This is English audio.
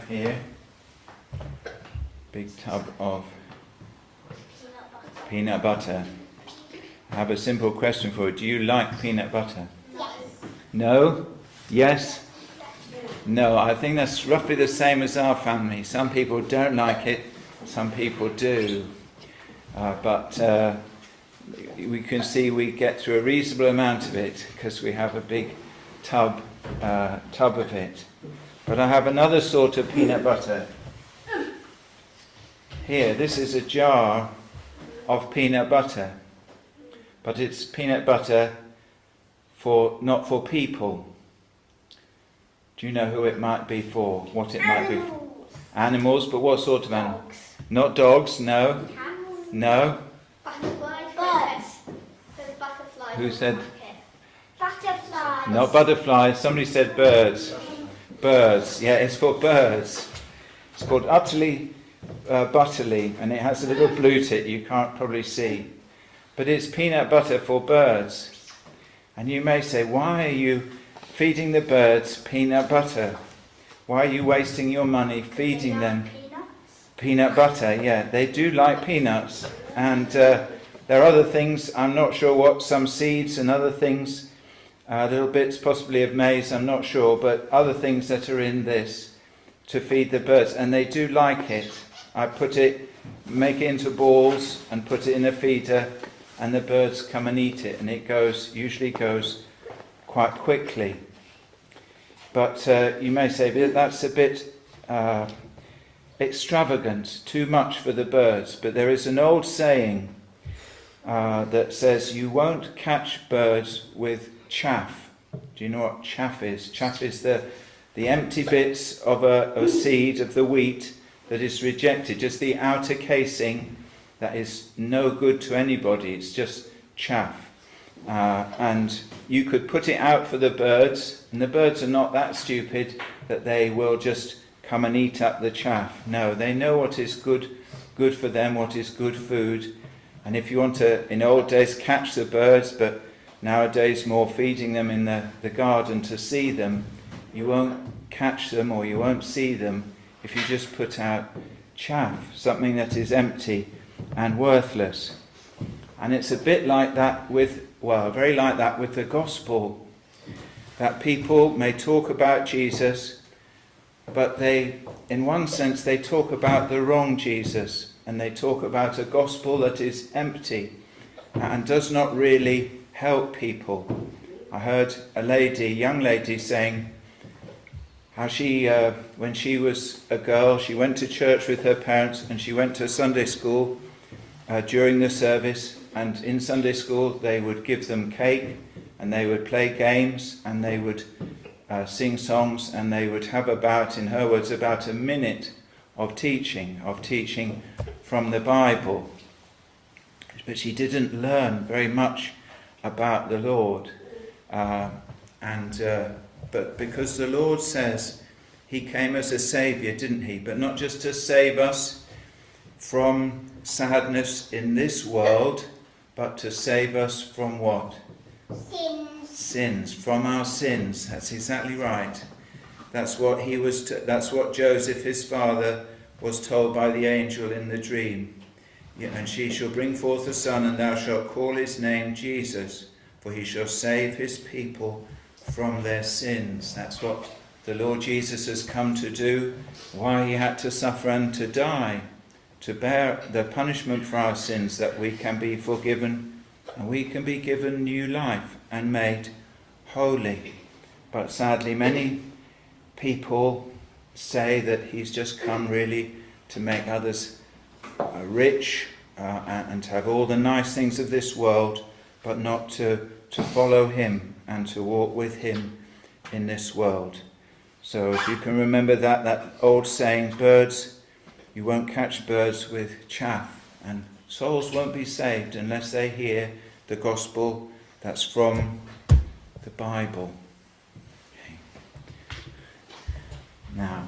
here. Big tub of peanut butter. I have a simple question for you. Do you like peanut butter? Yes. No? Yes? No, I think that's roughly the same as our family. Some people don't like it, some people do. But we can see we get through a reasonable amount of it because we have a big tub of it. But I have another sort of peanut butter. Here, this is a jar of peanut butter. But it's peanut butter not for people. Do you know who it might be for? What it might be for? Animals, but what sort of animals? Dogs. Not dogs, no. Camels. No. Butterflies. Birds. There's butterflies. Who said? Butterflies. Not butterflies. Somebody said birds. Birds. Yeah, it's for birds. It's called Utterly Butterly, and it has a little blue tip you can't probably see. But it's peanut butter for birds. And you may say, why are you feeding the birds peanut butter? Why are you wasting your money feeding them peanut butter? Yeah, they do like peanuts. And there are other things, I'm not sure what, some seeds and other things, little bits possibly of maize, I'm not sure, but other things that are in this to feed the birds. And they do like it. I make it into balls and put it in a feeder, and the birds come and eat it, and it usually goes quite quickly. But you may say that's a bit extravagant, too much for the birds. But there is an old saying that says you won't catch birds with chaff. Do you know what chaff is? Chaff is the empty bits of a seed of the wheat that is rejected, just the outer casing that is no good to anybody. It's just chaff. And you could put it out for the birds, and the birds are not that stupid that they will just come and eat up the chaff. No, they know what is good for them, what is good food. And if you want to, in old days, catch the birds, but nowadays more feeding them in the garden to see them, you won't catch them or you won't see them if you just put out chaff, something that is empty and worthless. And it's a bit like that very like that with the gospel, that people may talk about Jesus, but in one sense they talk about the wrong Jesus, and they talk about a gospel that is empty and does not really help people. I heard a young lady saying how she, when she was a girl, she went to church with her parents, and she went to Sunday school during the service, and in Sunday school they would give them cake, and they would play games, and they would sing songs, and they would have in her words, about a minute of teaching from the Bible. But she didn't learn very much about the Lord. But because the Lord says he came as a saviour, didn't he? But not just to save us from sadness in this world, but to save us from what? Sins. From our sins. That's exactly right. That's what that's what Joseph, his father, was told by the angel in the dream. And she shall bring forth a son, and thou shalt call his name Jesus, for he shall save his people from their sins. That's what the Lord Jesus has come to do, why he had to suffer and to die, to bear the punishment for our sins, that we can be forgiven and we can be given new life and made holy. But sadly, many people say that he's just come really to make others rich and to have all the nice things of this world, but not to follow him and to walk with him in this world. So if you can remember that old saying, you won't catch birds with chaff, and souls won't be saved unless they hear the gospel that's from the Bible. Okay. Now,